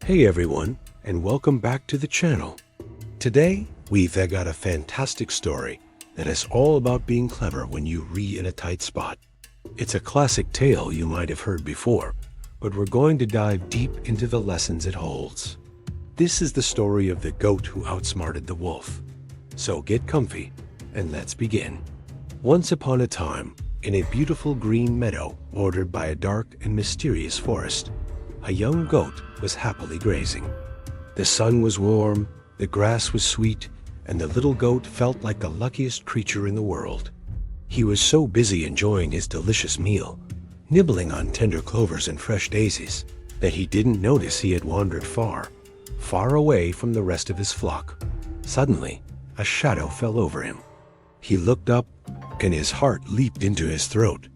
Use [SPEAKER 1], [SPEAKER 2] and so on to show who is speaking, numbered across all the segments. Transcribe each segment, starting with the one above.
[SPEAKER 1] Hey everyone, and welcome back to the channel. Today, we've got a fantastic story that is all about being clever when you re in a tight spot. It's a classic tale you might have heard before, but we're going to dive deep into the lessons it holds. This is the story of the goat who outsmarted the wolf. So get comfy, and let's begin. Once upon a time, in a beautiful green meadow bordered by a dark and mysterious forest, a young goat was happily grazing. The sun was warm, the grass was sweet, and the little goat felt like the luckiest creature in the world. He was so busy enjoying his delicious meal, nibbling on tender clovers and fresh daisies, that he didn't notice he had wandered far, far away from the rest of his flock. Suddenly, a shadow fell over him. He looked up, and his heart leaped into his throat.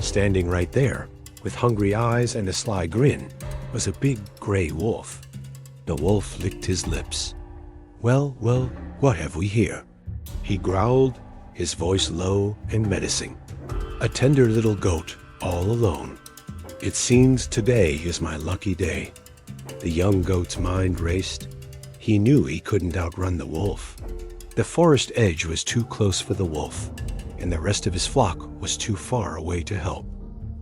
[SPEAKER 1] Standing right there, with hungry eyes and a sly grin, was a big gray wolf. The wolf licked his lips. Well, what have we here? He growled, his voice low and menacing. A tender little goat, all alone. It seems today is my lucky day. The young goat's mind raced. He knew he couldn't outrun the wolf. The forest edge was too close for the wolf, and the rest of his flock was too far away to help.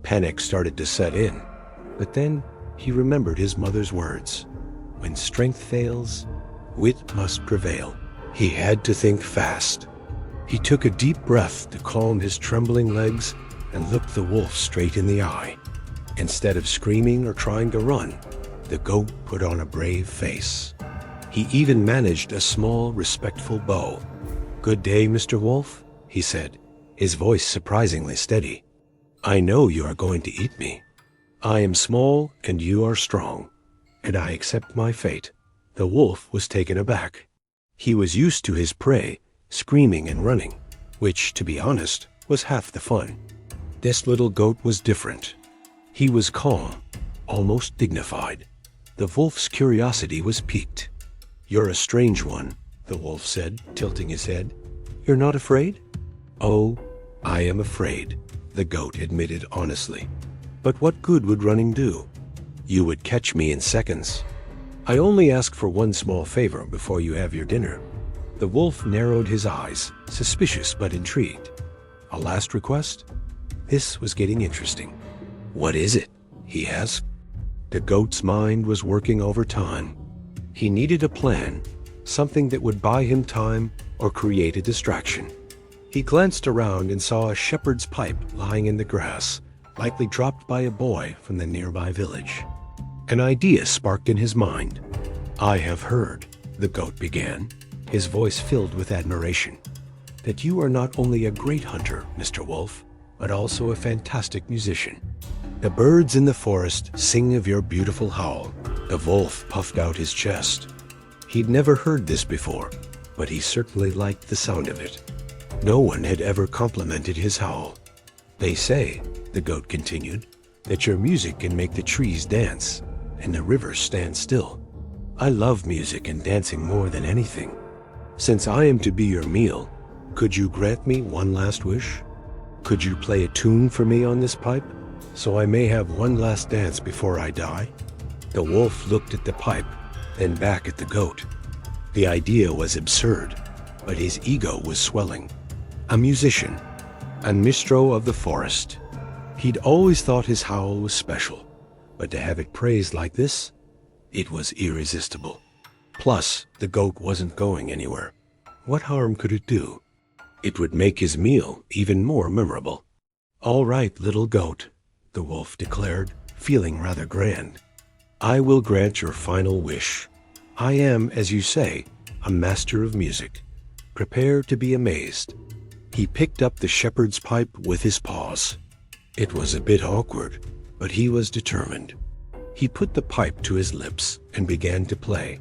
[SPEAKER 1] Panic started to set in, but then he remembered his mother's words. When strength fails, wit must prevail. He had to think fast. He took a deep breath to calm his trembling legs and looked the wolf straight in the eye. Instead of screaming or trying to run, the goat put on a brave face. He even managed a small, respectful bow. "Good day, Mr. Wolf," he said, his voice surprisingly steady. "I know you are going to eat me. I am small and you are strong, and I accept my fate." The wolf was taken aback. He was used to his prey screaming and running, which, to be honest, was half the fun. This little goat was different. He was calm, almost dignified. The wolf's curiosity was piqued. "You're a strange one," the wolf said, tilting his head. "You're not afraid?" "Oh, I am afraid," the goat admitted honestly. "But what good would running do? You would catch me in seconds. I only ask for one small favor before you have your dinner." The wolf narrowed his eyes, suspicious but intrigued. "A last request?" This was getting interesting. "What is it?" he asked. The goat's mind was working overtime. He needed a plan, something that would buy him time or create a distraction. He glanced around and saw a shepherd's pipe lying in the grass, likely dropped by a boy from the nearby village. An idea sparked in his mind. "I have heard," the goat began, his voice filled with admiration, "that you are not only a great hunter, Mr. Wolf, but also a fantastic musician. The birds in the forest sing of your beautiful howl." The wolf puffed out his chest. He'd never heard this before, but he certainly liked the sound of it. No one had ever complimented his howl. "They say," the goat continued, "that your music can make the trees dance and the rivers stand still. I love music and dancing more than anything. Since I am to be your meal, could you grant me one last wish? Could you play a tune for me on this pipe, so I may have one last dance before I die?" The wolf looked at the pipe, then back at the goat. The idea was absurd, but his ego was swelling. A musician, a minstrel of the forest. He'd always thought his howl was special, but to have it praised like this, it was irresistible. Plus, the goat wasn't going anywhere. What harm could it do? It would make his meal even more memorable. "All right, little goat," the wolf declared, feeling rather grand. "I will grant your final wish. I am, as you say, a master of music. Prepare to be amazed." He picked up the shepherd's pipe with his paws. It was a bit awkward, but he was determined. He put the pipe to his lips and began to play.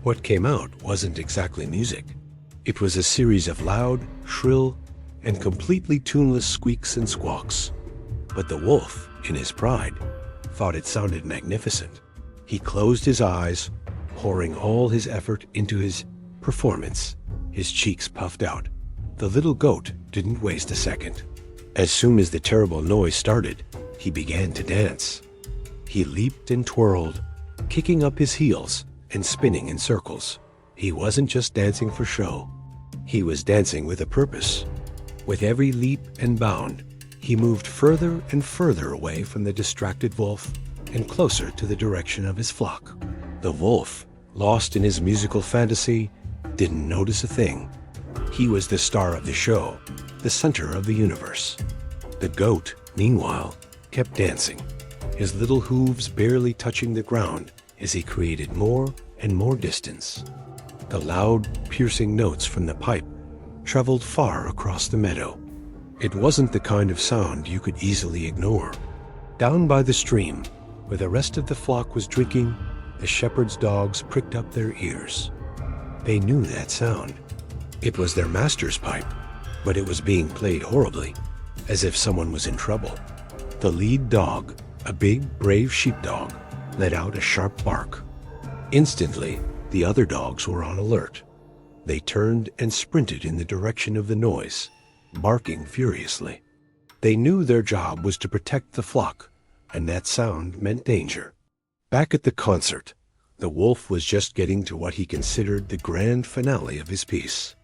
[SPEAKER 1] What came out wasn't exactly music. It was a series of loud, shrill, and completely tuneless squeaks and squawks. But the wolf, in his pride, thought it sounded magnificent. He closed his eyes, pouring all his effort into his performance. His cheeks puffed out. The little goat didn't waste a second. As soon as the terrible noise started, he began to dance. He leaped and twirled, kicking up his heels and spinning in circles. He wasn't just dancing for show. He was dancing with a purpose. With every leap and bound, he moved further and further away from the distracted wolf and closer to the direction of his flock. The wolf, lost in his musical fantasy, didn't notice a thing. He was the star of the show, the center of the universe. The goat, meanwhile, kept dancing, his little hooves barely touching the ground as he created more and more distance. The loud, piercing notes from the pipe traveled far across the meadow. It wasn't the kind of sound you could easily ignore. Down by the stream, where the rest of the flock was drinking, the shepherd's dogs pricked up their ears. They knew that sound. It was their master's pipe, but it was being played horribly, as if someone was in trouble. The lead dog, a big, brave sheepdog, let out a sharp bark. Instantly, the other dogs were on alert. They turned and sprinted in the direction of the noise, barking furiously. They knew their job was to protect the flock, and that sound meant danger. Back at the concert, the wolf was just getting to what he considered the grand finale of his piece.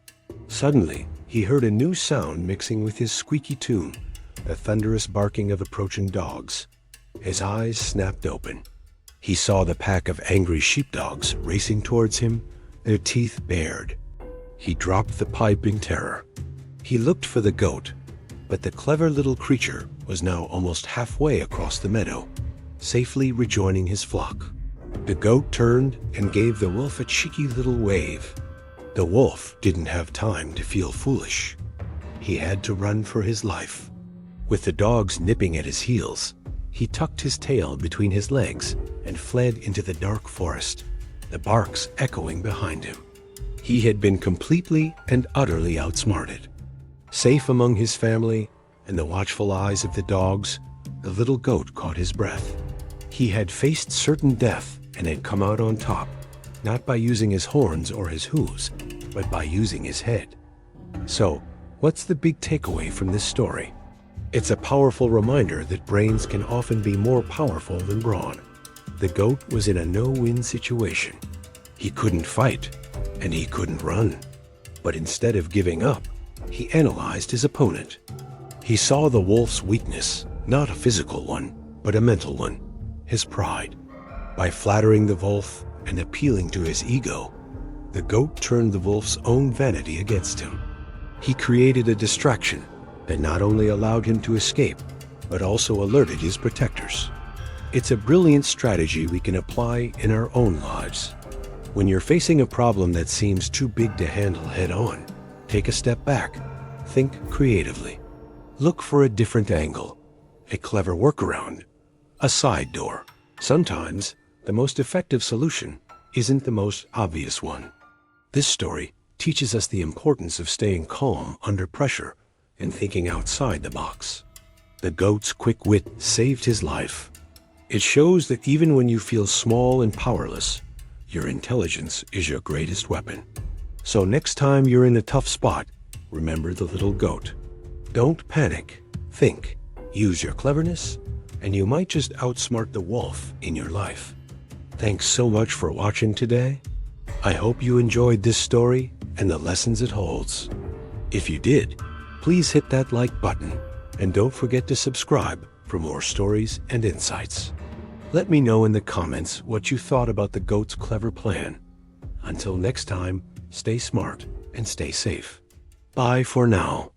[SPEAKER 1] Suddenly, he heard a new sound mixing with his squeaky tune, the thunderous barking of approaching dogs. His eyes snapped open. He saw the pack of angry sheepdogs racing towards him, their teeth bared. He dropped the pipe in terror. He looked for the goat, but the clever little creature was now almost halfway across the meadow, safely rejoining his flock. The goat turned and gave the wolf a cheeky little wave. The wolf didn't have time to feel foolish. He had to run for his life. With the dogs nipping at his heels, he tucked his tail between his legs and fled into the dark forest, the barks echoing behind him. He had been completely and utterly outsmarted. Safe among his family and the watchful eyes of the dogs, the little goat caught his breath. He had faced certain death and had come out on top, not by using his horns or his hooves, but by using his head. So, what's the big takeaway from this story? It's a powerful reminder that brains can often be more powerful than brawn. The goat was in a no-win situation. He couldn't fight, and he couldn't run. But instead of giving up, he analyzed his opponent. He saw the wolf's weakness, not a physical one, but a mental one, his pride. By flattering the wolf and appealing to his ego, the goat turned the wolf's own vanity against him. He created a distraction that not only allowed him to escape, but also alerted his protectors. It's a brilliant strategy we can apply in our own lives. When you're facing a problem that seems too big to handle head-on, take a step back, think creatively. Look for a different angle, a clever workaround, a side door. Sometimes, the most effective solution isn't the most obvious one. This story teaches us the importance of staying calm under pressure and thinking outside the box. The goat's quick wit saved his life. It shows that even when you feel small and powerless, your intelligence is your greatest weapon. So next time you're in a tough spot, remember the little goat. Don't panic. Think. Use your cleverness, and you might just outsmart the wolf in your life. Thanks so much for watching today. I hope you enjoyed this story and the lessons it holds. If you did, please hit that like button, and don't forget to subscribe for more stories and insights. Let me know in the comments what you thought about the goat's clever plan. Until next time, stay smart and stay safe. Bye for now.